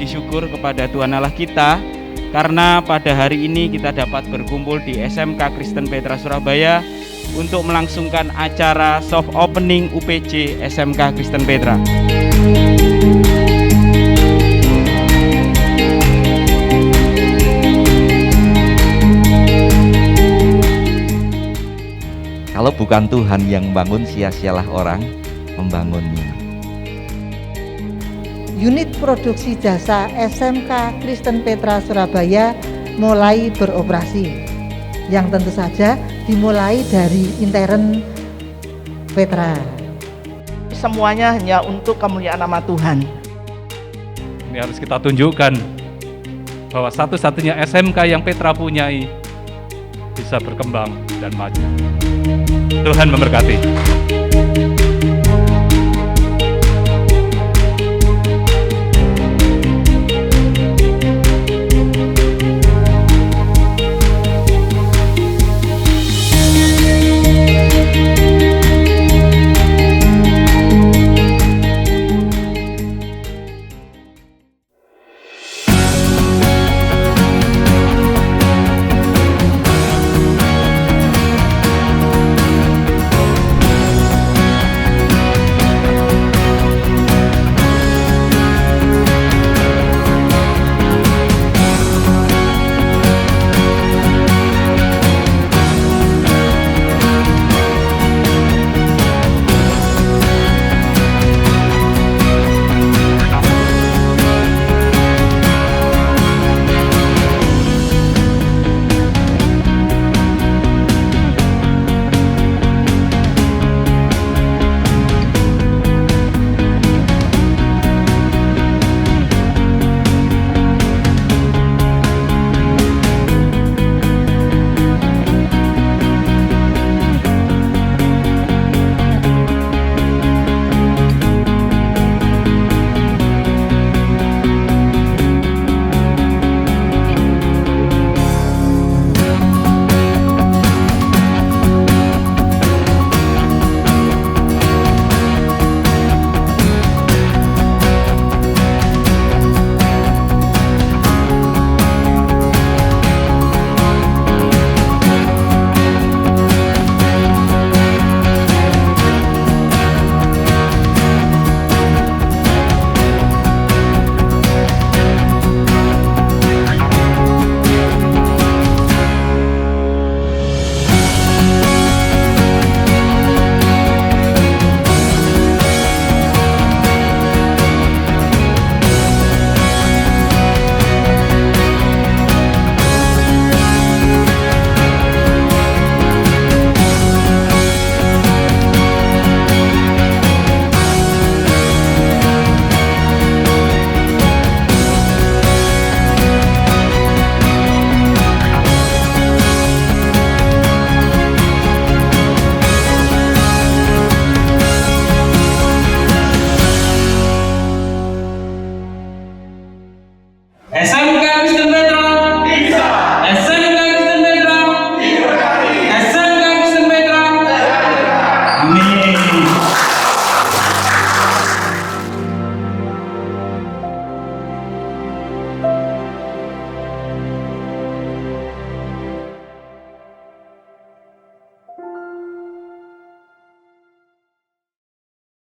puji syukur kepada Tuhan Allah kita karena pada hari ini kita dapat berkumpul di SMK Kristen Petra Surabaya untuk melangsungkan acara soft opening UPJ SMK Kristen Petra. Kalau bukan Tuhan yang membangun, sia-sialah orang membangunnya. Unit produksi jasa SMK Kristen Petra Surabaya mulai beroperasi, yang tentu saja dimulai dari intern Petra. Semuanya hanya untuk kemuliaan nama Tuhan. Ini harus kita tunjukkan bahwa satu-satunya SMK yang Petra punyai bisa berkembang dan maju. Tuhan memberkati.